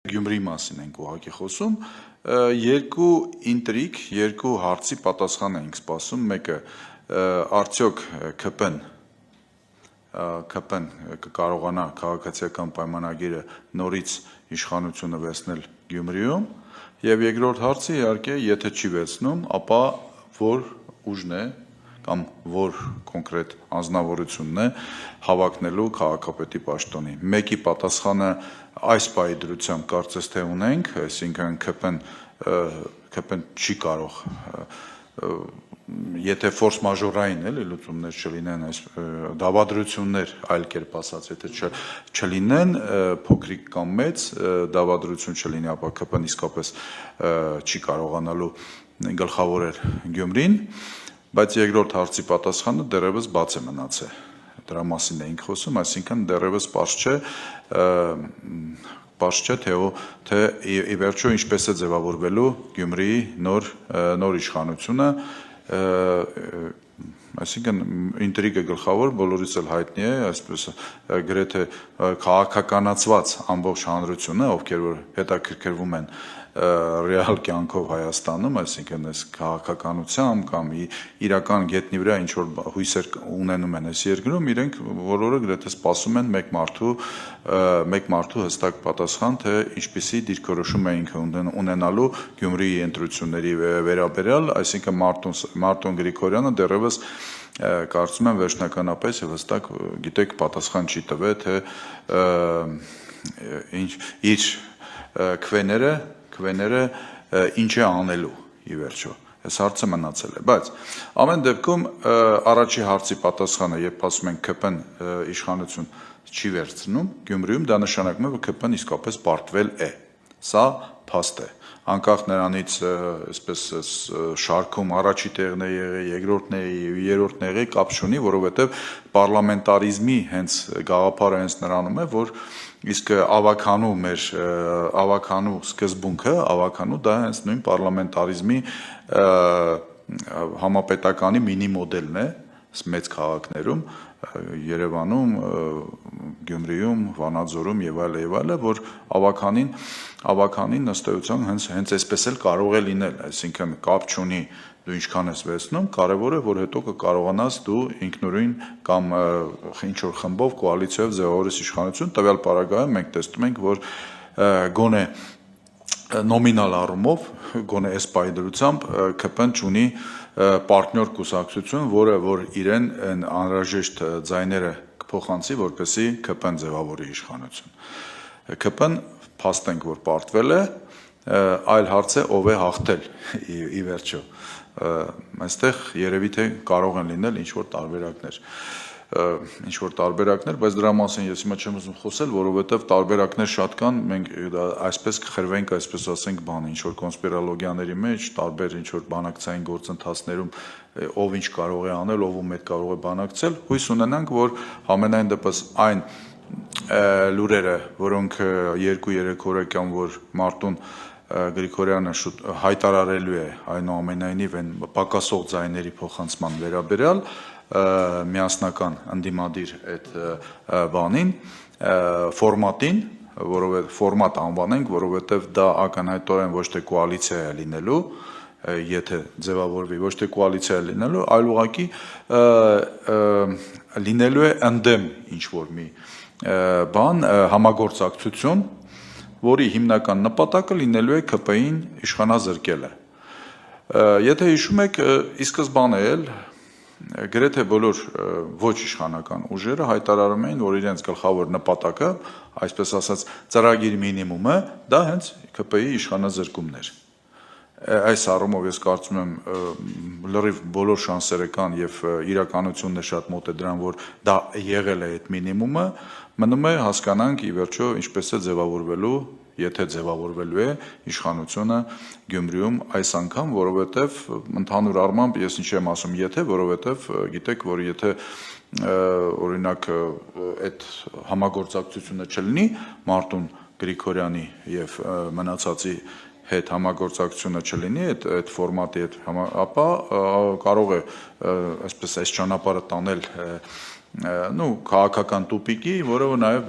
Գյումրի մասին ենք ուղղակի խոսում, երկու ինտրիգ, երկու հարցի պատասխան ենք սպասում, մեկը արդյոք ԿՊ-ն կկարողանա քաղաքացիական պայմանագիրը նորից իշխանությունը վերցնել Գյումրիում, և երկրորդ հարցը իհարկե եթե չի վերցնում, ապա որ ուժն է կամ որ կոնկրետ անձնավորությունն է հավակնելու քաղաքապետի պաշտոնի։ Մեկի պատասխանը այս պահի դրությամբ կարծես թե ունենք, այսինքն ԿՊ-ն չի կարող, եթե ֆորս մաժորային լուծումներ չլինեն, դավադրություններ, այլ կերպ ասած, եթե չլինեն, փոքրիկ կամ մեծ դավադրություն չլինի, ապա ԿՊ-ն իսկապես չի կարողանալու գլխավորել Գյումրին, բայց երկրորդ հարցի պատասխանը դեռևս բաց է մնացել, դրա մասին էինք խոսում, այսինքն դեռևս պարզ չէ, թե ի վերջո ինչպես է ձևավորվելու Գյումրիի նոր իշխանությունը, այսինքն ինտրիգը գլխավոր բոլորիս էլ հայտնի է, այսպես գրեթե քաղաքականացված ամբողջ հանրությունը, ովքեր որ հետաքրքրվում են ռեալ կյանքով Հայաստանում, այսինքն այս քաղաքականությամբ կամ իրական գետնի վրա ինչ որ հույսեր ունենում են այս երկրում, իրենք բոլորը գրեթե սպասում են մեկ մարդու հստակ պատասխան, թե ինչպիսի դիրքորոշում էինք ունենալու Գյումրիի ընտրությունների վերաբերյալ, այսինքն Մարտուն Գրիգորյանը դեռևս կարծում եմ վերջնականապես եւ հստակ գիտեք պատասխան չի տվել, թե իր քվեները ինչ է անելու ի վերջո, այս հարցը մնացել է, բայց ամեն դեպքում առաջի հարցի պատասխանը, երբ ասում ենք ԿՊ-ն իշխանություն չի վերցնում Գյումրիում, դա նշանակում է, որ ԿՊ-ն իսկապես պարտվել է, սա փաստ է, անկախ նրանից այսպես շարքում առաջի տեղն է եղել, երկրորդն է, երրորդն է եղել, կապ չունի, որովհետև պարլամենտարիզմի հենց գաղափարը հենց նրանում է, որ իսկ ավականու սկզբունքը, դա հենց նույն պարլամենտարիզմի համապետականի մինի մոդելն է, մեծ քաղաքներում, Երևանում, Գյումրիում, Վանաձորում եւ այլն, որ ավականին ըստ էության հենց այսպես էլ կարող է լինել, այսինքն կապ չունի դու ինչքան ես վերցնում, կարևոր է, որ հետո կկարողանաս դու ինքնուրույն կամ ինչ-որ խմբով կոալիցիայով ձևավորես իշխանություն, տվյալ պարագայում մենք տեսնում ենք, որ գոնե նոմինալ առումով, գոնե այս պահի դրությամբ ԿՊ-ն չունի պարտնյոր կուսակցություն, որը որ իրեն անհրաժեշտ ձայները կփոխանցի, որպեսզի ԿՊ-ն ձևավորի իշխանություն։ ԿՊ-ն փաստենք, որ պարտվել է, այլ հարց է ով է հաղթել ի վերջո, այստեղ երևի թե կարող են լինել ինչ-որ տարբերակներ, բայց դրա մասին ես հիմա չեմ ուզում խոսել, որովհետև տարբերակներ շատ կան, մենք այսպես կխրվենք, այսպես ասենք, ինչ-որ կոնսպիրոլոգիաների մեջ, տարբեր ինչ-որ բանակցային գործընթացներում ով ինչ կարող է անել, ով ում հետ կարող է բանակցել, հույս ունենանք, որ համենայն դեպս այն լուրերը, որոնք 2-3 օր եկան, որ Մարտուն Գրիգորյանը հայտարարելու է այնուամենայնիվ այն պակասող ձայների փոխանցման վերաբերյալ միասնական ընդդիմադիր այդ բանին, ֆորմատին, ֆորմատ անվանենք, որովհետև դա ակնհայտորեն ոչ թե կոալիցիա է լինելու, եթե ձևավորվի, ոչ թե կոալիցիա է լինելու, այլ ուղղակի լինելու է ընդդեմ ինչ-որ մի բան, համագործակցություն, որի հիմնական նպատակը լինելու է ԿՊ-ին իշխանազրկելը։ Եթե հիշում եք, ի սկզբանե էլ գրեթե բոլոր ոչ իշխանական ուժերը հայտարարում էին, որ իրենց գլխավոր նպատակը, այսպես ասած, ծրագիր մինիմումը, դա հենց ԿՊ-ի իշխանազրկումն էր։ Այս առումով ես կարծում եմ լրիվ բոլոր շանսերը կան եւ իրականությունն է շատ մոտ է դրան, որ դա եղել է այդ մինիմումը, մնում է հասկանանք ի վերջո ինչպես է ձևավորվելու, եթե ձևավորվելու է իշխանությունը Գյումրիում այս անգամ, որովհետև ընդհանուր առմամբ ես ինչ եմ ասում եթե, որովհետև գիտեք, որ եթե օրինակ այդ համագործակցությունը չլինի Մարտուն Գրիգորյանի եւ մնացածի հետ համագործակցությունը չլինի այդ ֆորմատի հետ, ապա կարող է այսպես այս ճանապարհը տանել քաղաքական տուպիկի, որը նաև